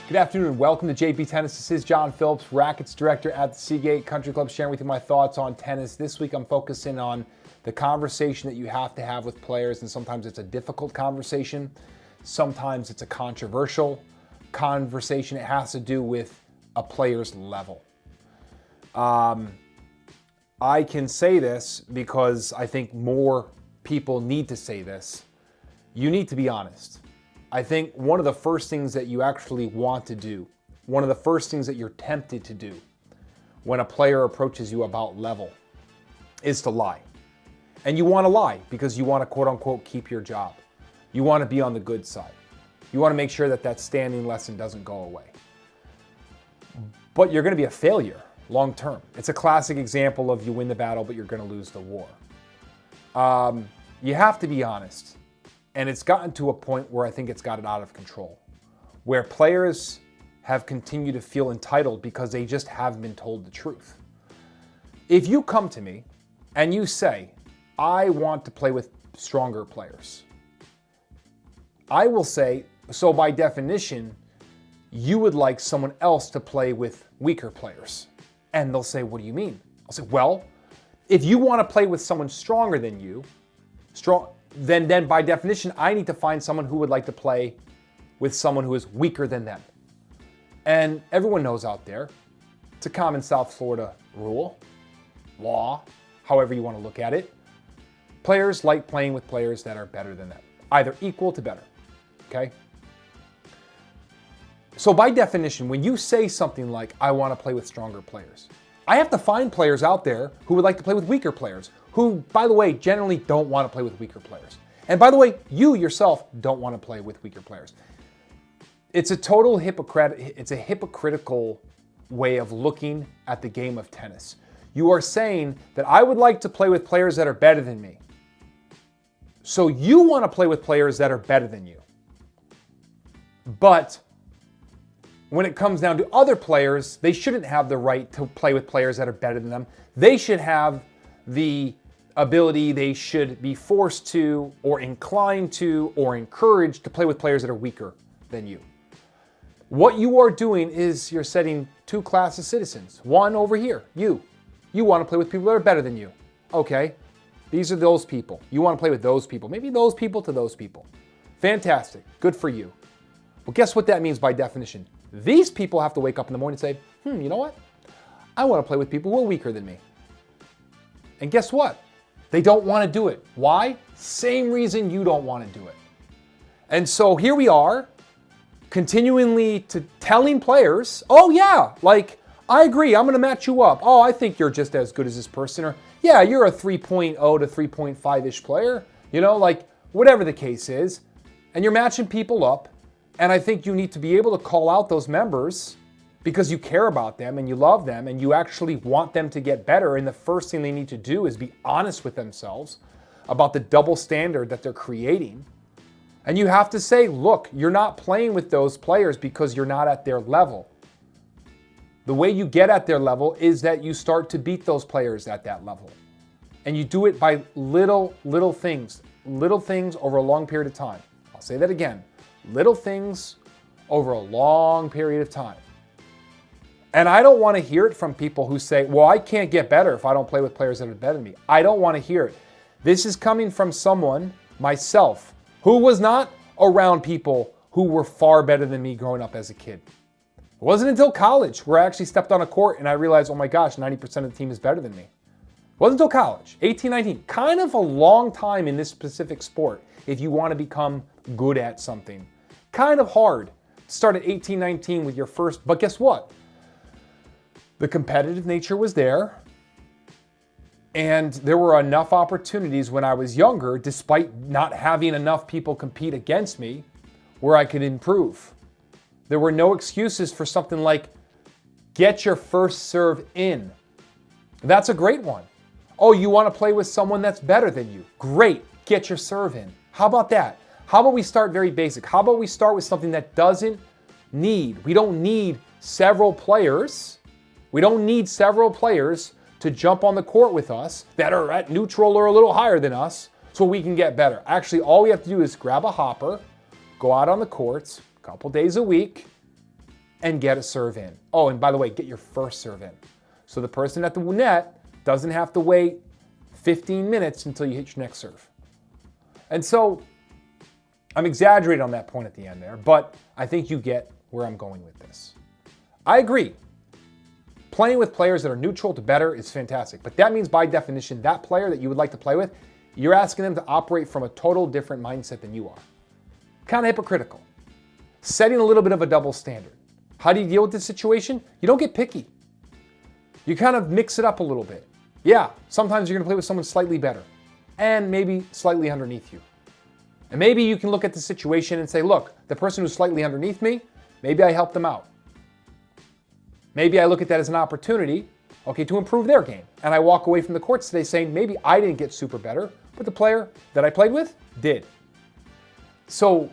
Good afternoon and welcome to JP Tennis. This is John Phillips, Rackets Director at the Seagate Country Club, sharing with you my thoughts on tennis. This week I'm focusing on the conversation that you have to have with players, and sometimes it's a difficult conversation. Sometimes it's a controversial conversation. It has to do with a player's level. I can say this because I think more people need to say this. You need to be honest. I think one of the first things that you actually want to do, one of the first things that you're tempted to do when a player approaches you about level is to lie. And you want to lie because you want to quote unquote keep your job. You want to be on the good side. You want to make sure that that standing lesson doesn't go away. But you're going to be a failure long term. It's a classic example of you win the battle, but you're going to lose the war. You have to be honest. And it's gotten to a point where I think it's gotten out of control, where players have continued to feel entitled because they just haven't been told the truth. If you come to me and you say, I want to play with stronger players, I will say, so by definition, you would like someone else to play with weaker players. And they'll say, what do you mean? I'll say, well, if you want to play with someone stronger than you, then by definition, I need to find someone who would like to play with someone who is weaker than them. And everyone knows out there, it's a common South Florida rule, law, however you want to look at it. Players like playing with players that are better than them, either equal to better, okay? So by definition, when you say something like, I want to play with stronger players, I have to find players out there who would like to play with weaker players, who, by the way, generally don't want to play with weaker players. And by the way, you yourself don't want to play with weaker players. It's a total hypocritical way of looking at the game of tennis. You are saying that I would like to play with players that are better than me. So you want to play with players that are better than you. But when it comes down to other players, they shouldn't have the right to play with players that are better than them. They should have the ability, they should be forced to, or inclined to, or encouraged to play with players that are weaker than you. What you are doing is you're setting two classes of citizens. One over here, you. You want to play with people that are better than you. Okay, these are those people. You want to play with those people. Maybe those people to those people. Fantastic, good for you. Well, guess what that means by definition? These people have to wake up in the morning and say, you know what? I want to play with people who are weaker than me. And guess what? They don't want to do it. Why? Same reason you don't want to do it. And so here we are, continually telling players, oh yeah, like, I agree, I'm going to match you up. Oh, I think you're just as good as this person. Or, yeah, you're a 3.0 to 3.5-ish player. You know, like, whatever the case is. And you're matching people up. And I think you need to be able to call out those members because you care about them and you love them and you actually want them to get better. And the first thing they need to do is be honest with themselves about the double standard that they're creating. And you have to say, look, you're not playing with those players because you're not at their level. The way you get at their level is that you start to beat those players at that level. And you do it by little things over a long period of time. I'll say that again. Little things over a long period of time. And I don't want to hear it from people who say, well, I can't get better if I don't play with players that are better than me. I don't want to hear it. This is coming from someone, myself, who was not around people who were far better than me growing up as a kid. It wasn't until college where I actually stepped on a court and I realized, oh my gosh, 90% of the team is better than me. It wasn't until college, 18, 19, kind of a long time in this specific sport if you want to become good at something. Kind of hard to start at 18, 19 with your first, but guess what? The competitive nature was there, and there were enough opportunities when I was younger, despite not having enough people compete against me, where I could improve. There were no excuses for something like, get your first serve in. That's a great one. Oh, you want to play with someone that's better than you? Great, get your serve in. How about that? How about we start very basic? How about we start with something that we don't need several players. We don't need several players to jump on the court with us that are at neutral or a little higher than us so we can get better. Actually, all we have to do is grab a hopper, go out on the courts a couple days a week, and get a serve in. Oh, and by the way, get your first serve in. So the person at the net doesn't have to wait 15 minutes until you hit your next serve. And so I'm exaggerating on that point at the end there, but I think you get where I'm going with this. I agree. Playing with players that are neutral to better is fantastic, but that means by definition, that player that you would like to play with, you're asking them to operate from a total different mindset than you are. Kind of hypocritical. Setting a little bit of a double standard. How do you deal with this situation? You don't get picky. You kind of mix it up a little bit. Yeah, sometimes you're going to play with someone slightly better and maybe slightly underneath you. And maybe you can look at the situation and say, look, the person who's slightly underneath me, maybe I help them out. Maybe I look at that as an opportunity, okay, to improve their game. And I walk away from the courts today saying, maybe I didn't get super better, but the player that I played with did. So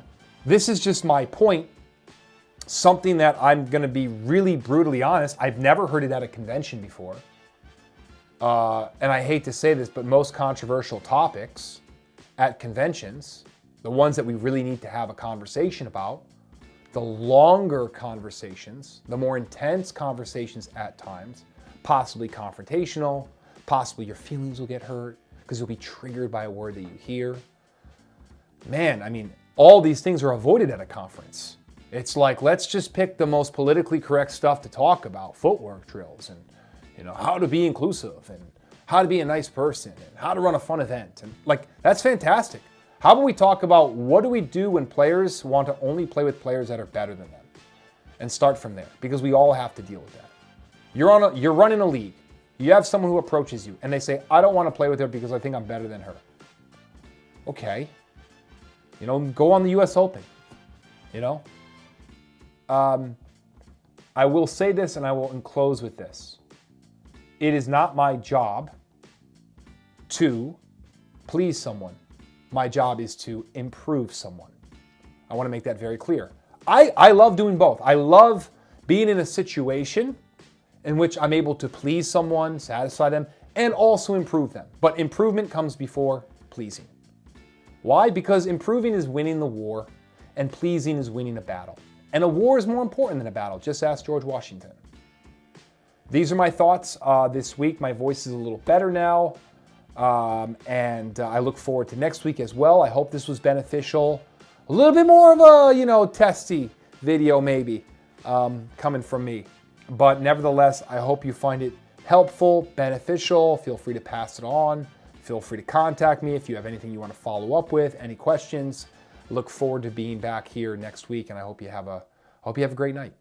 this is just my point. Something that I'm going to be really brutally honest, I've never heard it at a convention before. And I hate to say this, but most controversial topics at conventions, the ones that we really need to have a conversation about, the longer conversations, the more intense conversations at times, possibly confrontational, possibly your feelings will get hurt because you'll be triggered by a word that you hear. Man, I mean, all these things are avoided at a conference. It's like, let's just pick the most politically correct stuff to talk about, footwork drills and, how to be inclusive and how to be a nice person and how to run a fun event. And like, that's fantastic. How about we talk about what do we do when players want to only play with players that are better than them and start from there, because we all have to deal with that. You're running a league. You have someone who approaches you and they say, I don't want to play with her because I think I'm better than her. Okay. Go on the US Open. I will say this and I will close with this. It is not my job to please someone. My job is to improve someone. I want to make that very clear. I love doing both. I love being in a situation in which I'm able to please someone, satisfy them, and also improve them. But improvement comes before pleasing. Why? Because improving is winning the war and pleasing is winning a battle. And a war is more important than a battle. Just ask George Washington. These are my thoughts this week. My voice is a little better now. And I look forward to next week as well. I hope this was beneficial. A little bit more of a, testy video maybe coming from me. But nevertheless, I hope you find it helpful, beneficial. Feel free to pass it on. Feel free to contact me if you have anything you want to follow up with, any questions. Look forward to being back here next week, and I hope you have a great night.